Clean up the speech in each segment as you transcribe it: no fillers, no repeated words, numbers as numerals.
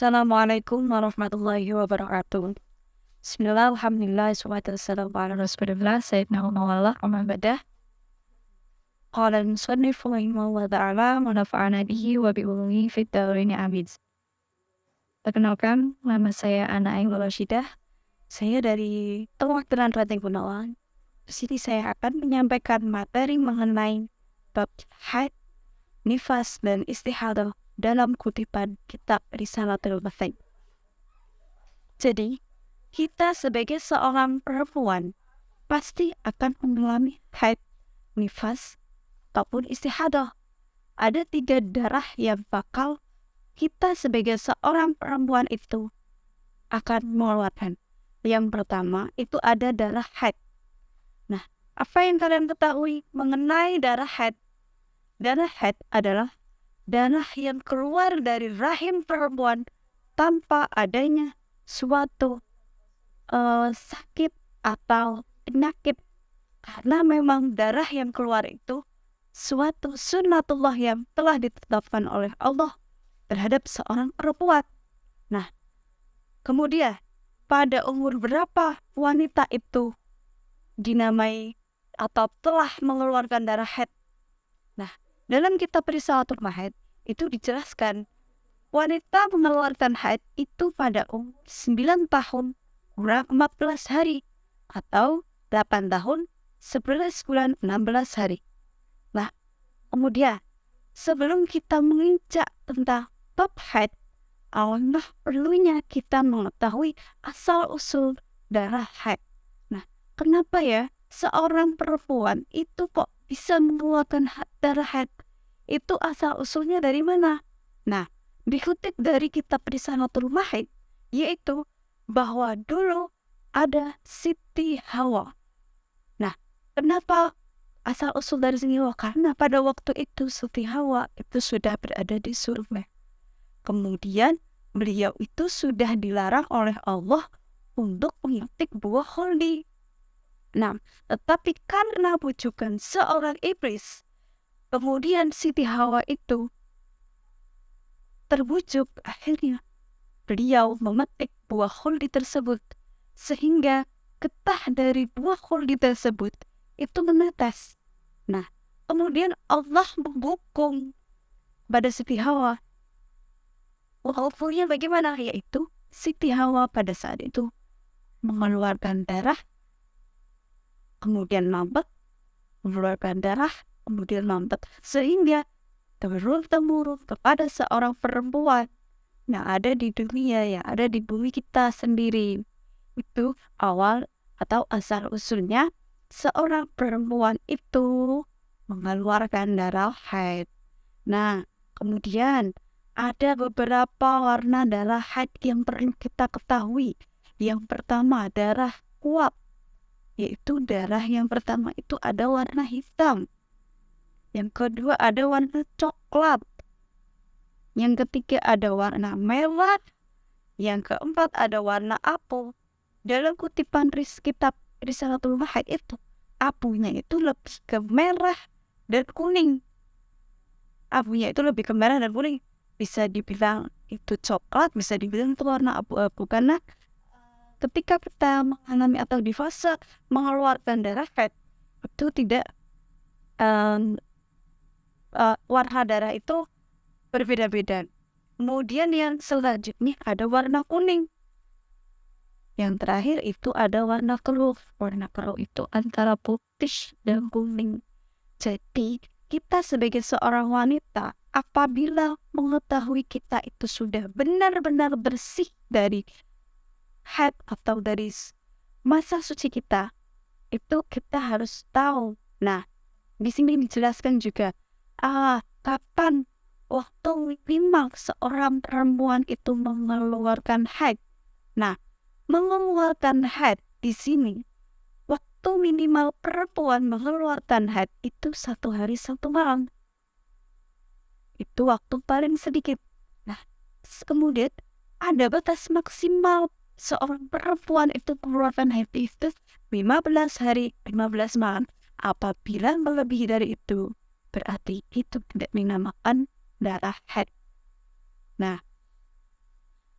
Assalamualaikum warahmatullahi wabarakatuh. Bismillah, alhamdulillah, wassalatu wassalamu ala rasulillah, sayyidina wa mawala, amma ba'dah. Qala al-musannif rahimahullah ta'ala, wa nafa'ana bihi wa bi'ulumihi fid dharaini amin. Perkenalkan, nama saya Ana Ayu Rashidah. Saya dari Perwakilan Ranting Gunawan. Di sini saya akan menyampaikan materi mengenai bab haid, nifas, dan istihadah dalam kutipan kitab Risalatul Mu'min. Jadi, kita sebagai seorang perempuan pasti akan mengalami haid, nifas, ataupun istihadah. Ada 3 darah yang bakal kita sebagai seorang perempuan itu akan mengeluarkan. Yang pertama itu ada darah haid. Nah, apa yang kalian ketahui mengenai darah haid? Darah haid adalah darah yang keluar dari rahim perempuan tanpa adanya suatu sakit atau penyakit, karena memang darah yang keluar itu suatu sunnatullah yang telah ditetapkan oleh Allah terhadap seorang perempuan. Nah, kemudian pada umur berapa wanita itu dinamai atau telah mengeluarkan darah haid? Nah, dalam kitab Risalatul Mu'min itu dijelaskan wanita mengeluarkan haid itu pada umur 9 tahun kurang 14 hari atau 8 tahun 11 bulan 16 hari. Nah, kemudian sebelum kita menginjak tentang bab haid, alangkah perlunya kita mengetahui asal-usul darah haid. Nah, kenapa ya seorang perempuan itu kok bisa mengeluarkan darah haid? Itu asal-usulnya dari mana? Nah, dikutip dari kitab Risalatul Mu'min, yaitu bahwa dulu ada Siti Hawa. Nah, kenapa asal-usul dari Siti Hawa? Karena pada waktu itu Siti Hawa itu sudah berada di surga. Kemudian beliau itu sudah dilarang oleh Allah untuk mengetik buah khuldi. Nah, tetapi karena bujukan seorang iblis, kemudian Siti Hawa itu terbujuk, akhirnya beliau memetik buah khuldi tersebut, sehingga getah dari buah khuldi tersebut itu menetes. Nah, kemudian Allah menghukum pada Siti Hawa. Hukumnya bagaimana? Yaitu Siti Hawa pada saat itu mengeluarkan darah, kemudian mampet, mengeluarkan darah, kemudian mampet, sehingga turun-temurun kepada seorang perempuan yang ada di dunia, yang ada di bumi kita sendiri. Itu awal atau asal-usulnya seorang perempuan itu mengeluarkan darah haid. Nah, kemudian ada beberapa warna darah haid yang perlu kita ketahui. Yang pertama, darah uap, yaitu darah yang pertama itu ada warna hitam. Yang kedua ada warna coklat. Yang ketiga ada warna merah. Yang keempat ada warna abu. Dalam kutipan kitab Risalatul Mu'min itu, abunya itu lebih ke merah dan kuning. Abunya itu lebih ke merah dan kuning. Bisa dibilang itu coklat, bisa dibilang itu warna abu-abu. Karena ketika kita mengalami atau di fase mengeluarkan darah haid, itu tidak warna darah itu berbeda-beda. Kemudian yang selanjutnya ada warna kuning. Yang terakhir itu ada warna keruh. Warna keruh itu antara putih dan kuning. Jadi kita sebagai seorang wanita, apabila mengetahui kita itu sudah benar-benar bersih dari haid atau dari masa suci kita, itu kita harus tahu. Nah, di sini dijelaskan juga kapan waktu minimal seorang perempuan itu mengeluarkan haid. Nah, mengeluarkan haid di sini, waktu minimal perempuan mengeluarkan haid itu 1 hari 1 malam. Itu waktu paling sedikit. Nah, kemudian ada batas maksimal seorang perempuan itu mengeluarkan haid itu 15 hari 15 malam. Apabila melebihi dari itu, berarti itu tidak dinamakan darah haid. Nah,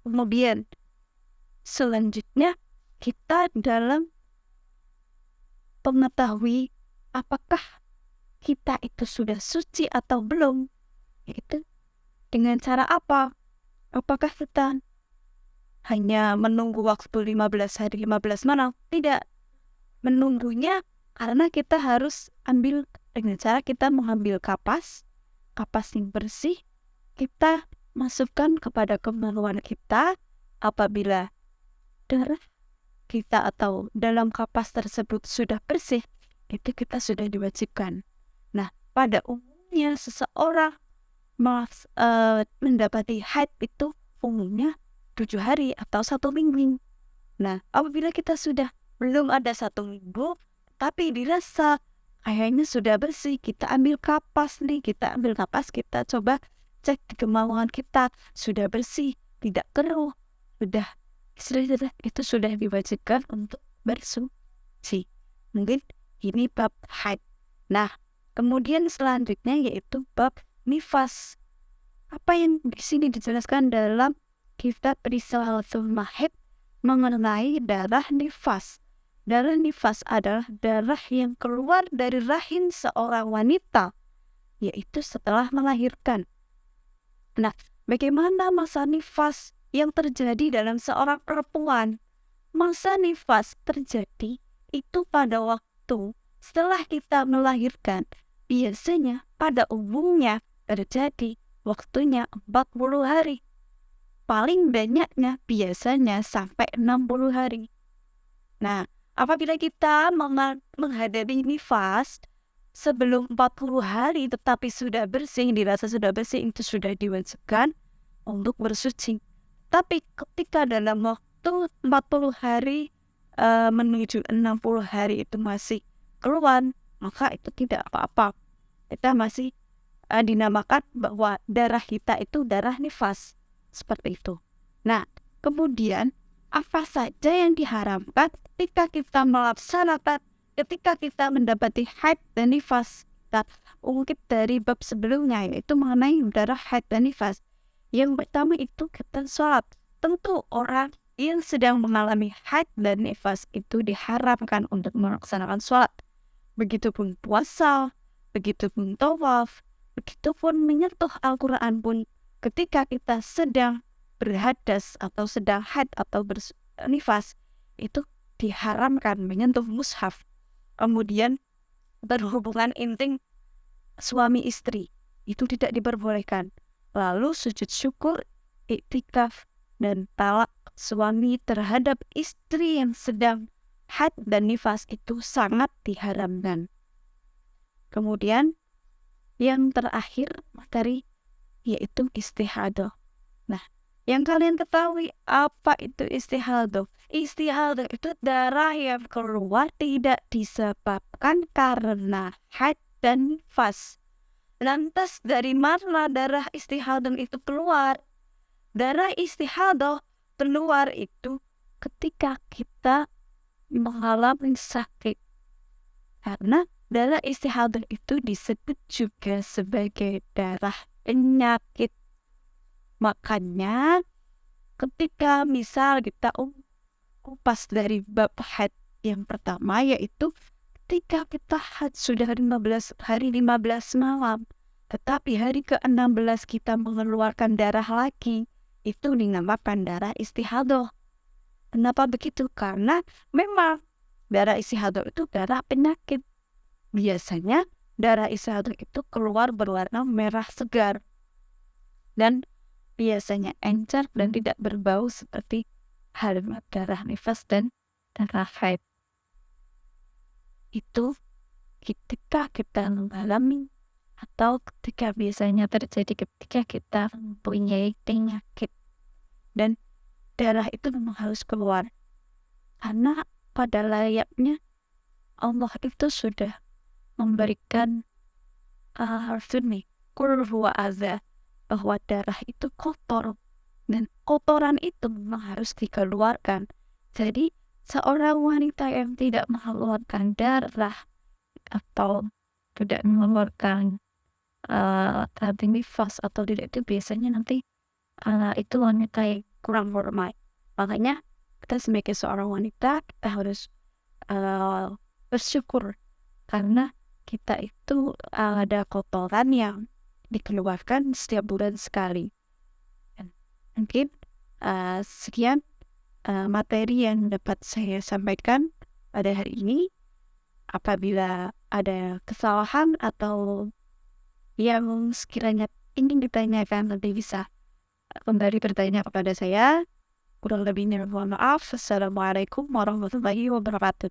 Kemudian selanjutnya kita dalam mengetahui apakah kita itu sudah suci atau belum, yaitu dengan cara apa? Apakah kita hanya menunggu waktu 15 hari 15 malam? Tidak. Menunggunya karena kita harus ambil dengan cara kita mengambil kapas yang bersih, kita masukkan kepada kemaluan kita. Apabila darah kita atau dalam kapas tersebut sudah bersih, itu kita sudah diwajibkan. Nah, pada umumnya seseorang mendapati haid itu umumnya 7 hari atau 1 minggu. Nah, apabila kita sudah belum ada 1 minggu, tapi dirasa kayaknya sudah bersih, kita ambil kapas, kita coba cek di kemaluan kita, sudah bersih, tidak keruh, itu sudah diwajibkan untuk bersuci. Mungkin ini bab haid. Nah, kemudian selanjutnya yaitu bab nifas. Apa yang di sini dijelaskan dalam kitab Risalatul Mahid mengenai darah nifas. Darah nifas adalah darah yang keluar dari rahim seorang wanita, yaitu setelah melahirkan. Nah, bagaimana masa nifas yang terjadi dalam seorang perempuan? Masa nifas terjadi itu pada waktu setelah kita melahirkan. Biasanya pada umumnya terjadi waktunya 40 hari. Paling banyaknya biasanya sampai 60 hari. Nah, apabila kita menghadapi nifas sebelum 40 hari tetapi sudah bersih, dirasa sudah bersih, itu sudah diwajibkan untuk bersuci. Tapi ketika dalam waktu 40 hari menuju 60 hari itu masih keluar, maka itu tidak apa-apa. Kita masih dinamakan bahwa darah kita itu darah nifas. Seperti itu. Nah, kemudian apa saja yang diharamkan ketika kita melaksanakan, ketika kita mendapati haid dan nifas? Kita ungkit dari bab sebelumnya, yaitu mengenai darah haid dan nifas. Yang pertama itu kita sholat. Tentu orang yang sedang mengalami haid dan nifas itu diharamkan untuk melaksanakan sholat. Begitupun puasa, begitupun tawaf, begitupun menyentuh Al-Quran pun. Ketika kita sedang berhadas atau sedang haid atau bernifas, itu diharamkan menyentuh mushaf. Kemudian berhubungan intim suami istri, itu tidak diperbolehkan. Lalu sujud syukur, iktikaf, dan talak suami terhadap istri yang sedang haid dan nifas itu sangat diharamkan. Kemudian yang terakhir materi yaitu istihadah. Nah, yang kalian ketahui apa itu istihadah? Istihadah itu darah yang keluar tidak disebabkan karena haid dan nifas. Lantas dari mana darah istihadah itu keluar? Darah istihadah keluar itu ketika kita mengalami sakit. Karena darah istihadah itu disebut juga sebagai darah penyakit. Makanya ketika misal kita kupas dari bab haid yang pertama, yaitu ketika kita haid sudah 15 hari 15 malam, tetapi hari ke-16 kita mengeluarkan darah lagi, itu dinamakan darah istihadah. Kenapa begitu? Karena memang darah istihadah itu darah penyakit. Biasanya darah istihadah itu keluar berwarna merah segar dan biasanya encer dan tidak berbau seperti halnya darah nifas dan darah haid. Itu ketika kita mengalami atau ketika biasanya terjadi ketika kita mempunyai penyakit, dan darah itu memang harus keluar karena pada layaknya Allah itu sudah memberikan qul huwa adza, bahwa darah itu kotor dan kotoran itu memang harus dikeluarkan. Jadi seorang wanita yang tidak mengeluarkan darah atau tidak mengeluarkan nifas atau tidak, itu biasanya nanti itu wanita yang kurang hormat. Makanya kita sebagai seorang wanita kita harus bersyukur karena kita itu ada kotoran yang dikeluarkan setiap bulan sekali. Dan mungkin sekian materi yang dapat saya sampaikan pada hari ini. Apabila ada kesalahan atau yang sekiranya ingin ditanyakan, nanti bisa kembali bertanya kepada saya. Kurang lebihnya mohon maaf. Assalamualaikum warahmatullahi wabarakatuh.